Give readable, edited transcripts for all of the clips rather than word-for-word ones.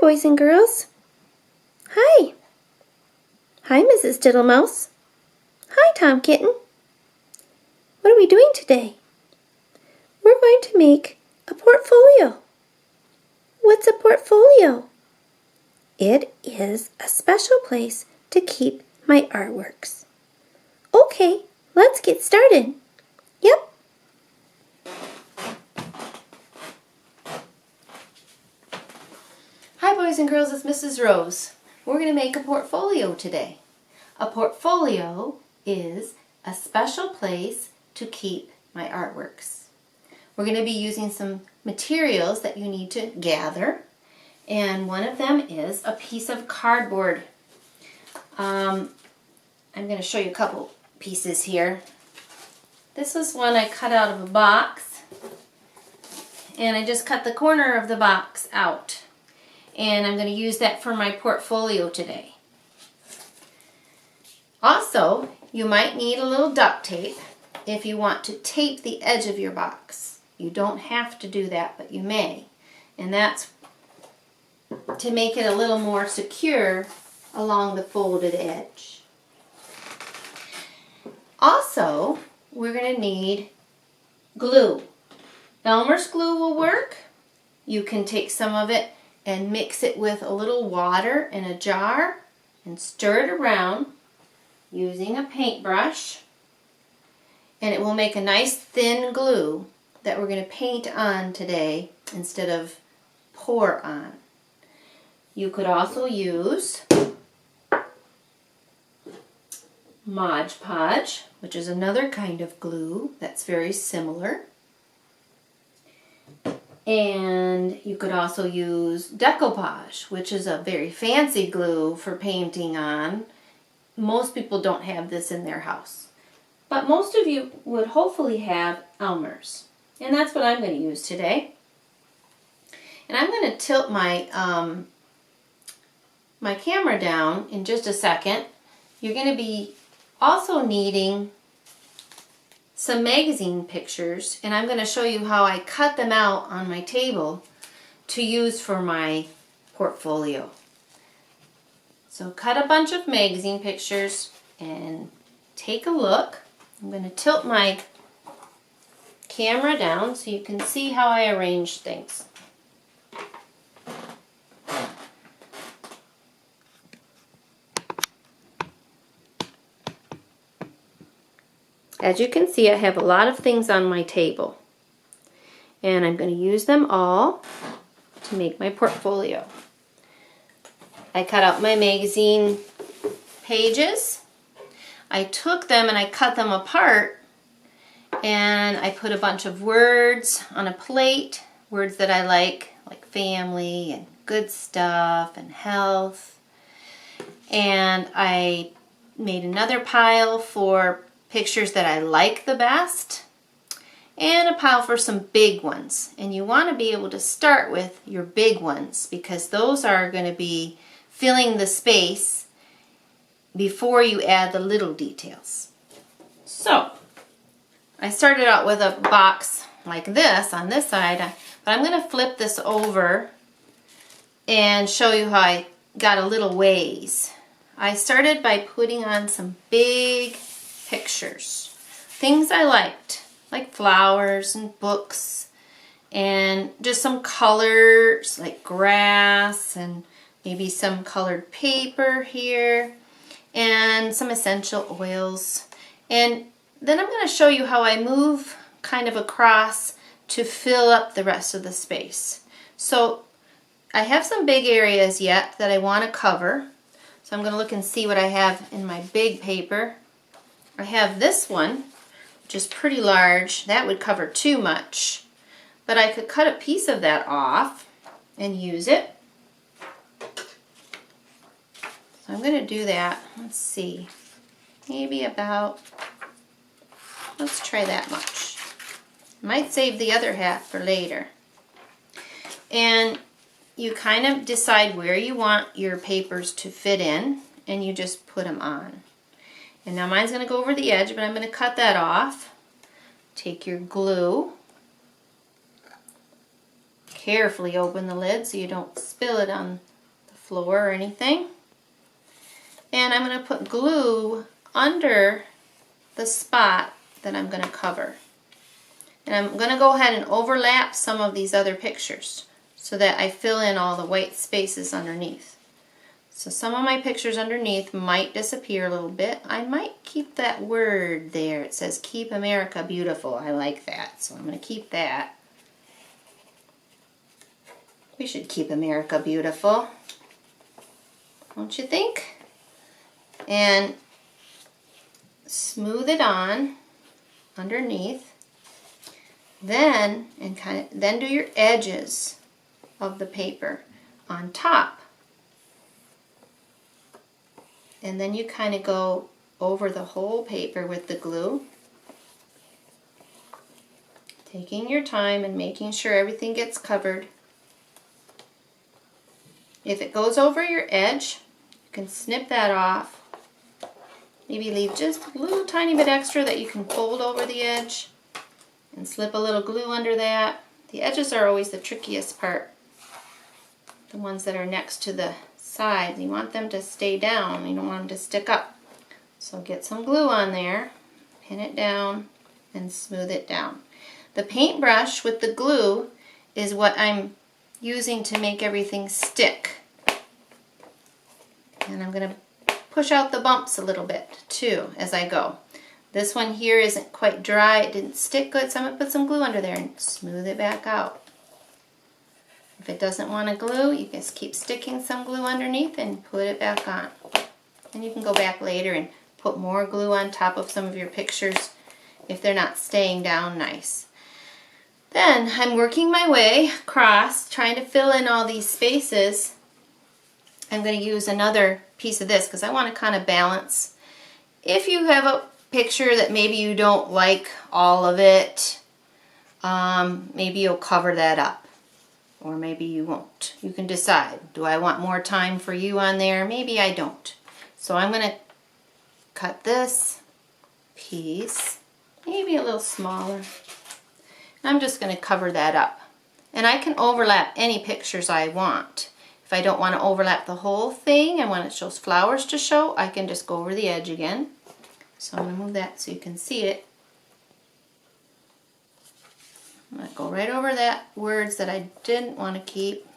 boys and girls. Hi. Hi, Mrs. Tittlemouse. Hi, Tom Kitten. What are we doing today? We're going to make a portfolio. What's a portfolio? It is a special place to keep my artworks. Okay, let's get started. Yep. Hi boys and girls, it's Mrs. Rose. We're going to make a portfolio today. A portfolio is a special place to keep my artworks. We're going to be using some materials that you need to gather, and one of them is a piece of cardboard. I'm going to show you a couple pieces here. This is one I cut out of a box, and I just cut the corner of the box out. And I'm going to use that for my portfolio today. Also, you might need a little duct tape if you want to tape the edge of your box. You don't have to do that, but you may. And that's to make it a little more secure along the folded edge. Also, we're going to need glue. Elmer's glue will work. You can take some of it and mix it with a little water in a jar and stir it around using a paintbrush, and it will make a nice thin glue that we're going to paint on today instead of pour on. You could also use Mod Podge, which is another kind of glue that's very similar. And you could also use decoupage, which is a very fancy glue for painting on. Most people don't have this in their house. But most of you would hopefully have Elmer's. And that's what I'm going to use today. And I'm going to tilt my, my camera down in just a second. You're going to be also needing some magazine pictures, and I'm going to show you how I cut them out on my table to use for my portfolio. So cut a bunch of magazine pictures and take a look. I'm going to tilt my camera down so you can see how I arrange things. As you can see, I have a lot of things on my table, and I'm going to use them all to make my portfolio. I cut out my magazine pages. I took them and I cut them apart, and I put a bunch of words on a plate, words that I like family and good stuff and health. And I made another pile for pictures that I like the best, and a pile for some big ones. And you want to be able to start with your big ones because those are going to be filling the space before you add the little details. So I started out with a box like this on this side, but I'm going to flip this over and show you how I got a little ways. I started by putting on some big pictures, things I liked, like flowers and books, and just some colors like grass and maybe some colored paper here, and some essential oils. And then I'm going to show you how I move kind of across to fill up the rest of the space. So I have some big areas yet that I want to cover. So I'm going to look and see what I have in my big paper. I have this one, which is pretty large. That would cover too much. But I could cut a piece of that off and use it. So I'm going to do that. Let's see. Maybe about, let's try that much. Might save the other half for later. And you kind of decide where you want your papers to fit in, and you just put them on. And now mine's going to go over the edge, but I'm going to cut that off. Take your glue. Carefully open the lid so you don't spill it on floor or anything. And I'm going to put glue under the spot that I'm going to cover. And I'm going to go ahead and overlap some of these other pictures so that I fill in all the white spaces underneath. So some of my pictures underneath might disappear a little bit. I might keep that word there. It says Keep America Beautiful. I like that, so I'm going to keep that. We should keep America beautiful, don't you think? And smooth it on underneath. Then do your edges of the paper on top. And then you kind of go over the whole paper with the glue, taking your time and making sure everything gets covered. If it goes over your edge, you can snip that off. Maybe leave just a little tiny bit extra that you can fold over the edge and slip a little glue under that. The edges are always the trickiest part. The ones that are next to the sides. You want them to stay down. You don't want them to stick up. So get some glue on there, pin it down, and smooth it down. The paintbrush with the glue is what I'm using to make everything stick. And I'm going to push out the bumps a little bit too as I go. This one here isn't quite dry. It didn't stick good, so I'm going to put some glue under there and smooth it back out. If it doesn't want to glue, you just keep sticking some glue underneath and put it back on. And you can go back later and put more glue on top of some of your pictures if they're not staying down nice. Then I'm working my way across, trying to fill in all these spaces. I'm going to use another piece of this because I want to kind of balance. If you have a picture that maybe you don't like all of it, maybe you'll cover that up. Or maybe you won't. You can decide. Do I want more time for you on there? Maybe I don't. So I'm going to cut this piece, maybe a little smaller. I'm just going to cover that up. And I can overlap any pictures I want. If I don't want to overlap the whole thing and want it shows flowers to show, I can just go over the edge again. So I'm going to move that so you can see it. I'm going to go right over that words that I didn't want to keep.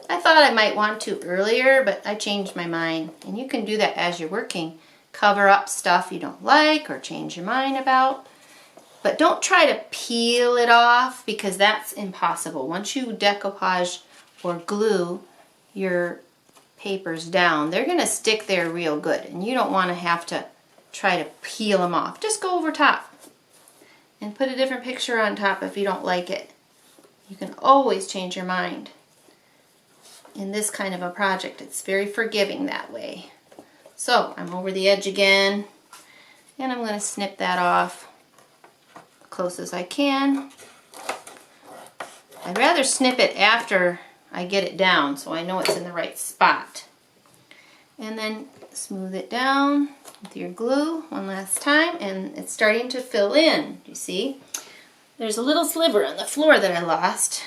I thought I might want to earlier, but I changed my mind. And you can do that as you're working. Cover up stuff you don't like or change your mind about. But don't try to peel it off because that's impossible. Once you decoupage or glue your papers down, they're going to stick there real good. And you don't want to have to try to peel them off. Just go over top. And put a different picture on top if you don't like it. You can always change your mind. In this kind of a project, it's very forgiving that way. So I'm over the edge again, and I'm going to snip that off as close as I can. I'd rather snip it after I get it down so I know it's in the right spot. And then smooth it down with your glue one last time, and it's starting to fill in. You see? There's a little sliver on the floor that I lost.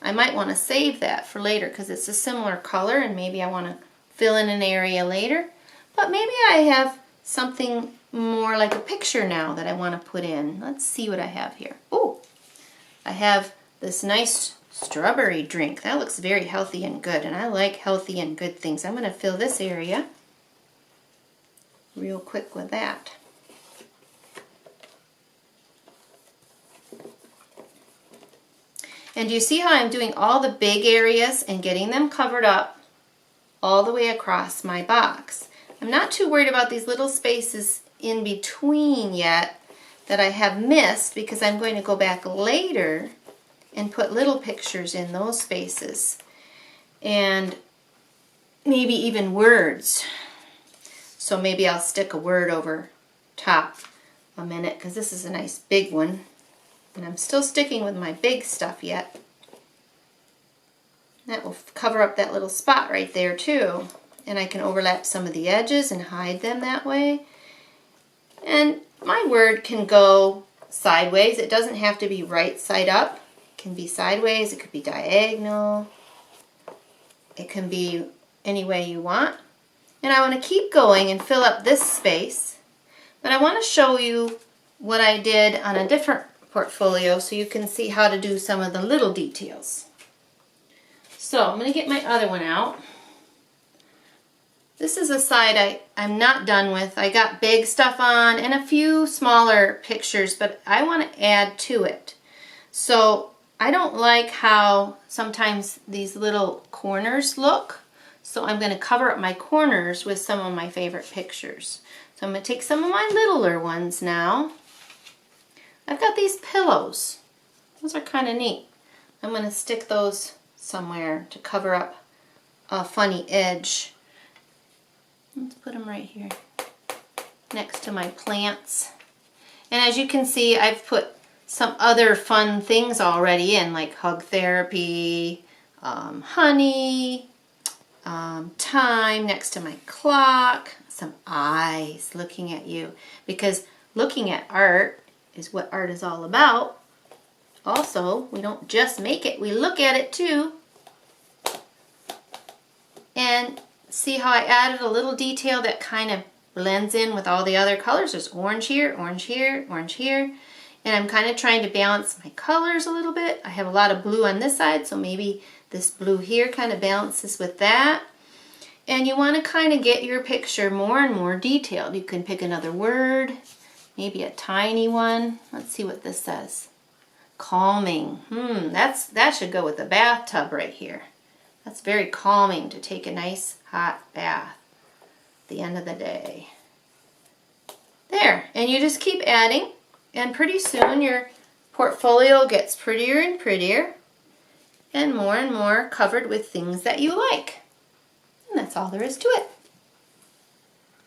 I might want to save that for later because it's a similar color and maybe I want to fill in an area later. But maybe I have something more like a picture now that I want to put in. Let's see what I have here. Oh, I have this nice strawberry drink. That looks very healthy and good, and I like healthy and good things. I'm going to fill this area real quick with that. And you see how I'm doing all the big areas and getting them covered up all the way across my box. I'm not too worried about these little spaces in between yet that I have missed because I'm going to go back later and put little pictures in those spaces. And maybe even words. So maybe I'll stick a word over top a minute because this is a nice big one. And I'm still sticking with my big stuff yet. That will cover up that little spot right there too. And I can overlap some of the edges and hide them that way. And my word can go sideways. It doesn't have to be right side up. It can be sideways. It could be diagonal. It can be any way you want. And I want to keep going and fill up this space. But I want to show you what I did on a different portfolio so you can see how to do some of the little details. So I'm going to get my other one out. This is a side I'm not done with. I got big stuff on and a few smaller pictures, but I want to add to it. So I don't like how sometimes these little corners look. So I'm going to cover up my corners with some of my favorite pictures. So I'm going to take some of my littler ones now. I've got these pillows. Those are kind of neat. I'm going to stick those somewhere to cover up a funny edge. Let's put them right here next to my plants. And as you can see, I've put some other fun things already in, like hug therapy, honey, time next to my clock, some eyes looking at you, because looking at art is what art is all about. Also, we don't just make it, we look at it too. And see how I added a little detail that kind of blends in with all the other colors. There's orange here, orange here, orange here. And I'm kind of trying to balance my colors a little bit. I have a lot of blue on this side, so maybe this blue here kind of balances with that. And you want to kind of get your picture more and more detailed. You can pick another word, maybe a tiny one. Let's see what this says. Calming. That should go with the bathtub right here. That's very calming to take a nice hot bath at the end of the day. There, and you just keep adding, and pretty soon your portfolio gets prettier and prettier and more covered with things that you like. And that's all there is to it.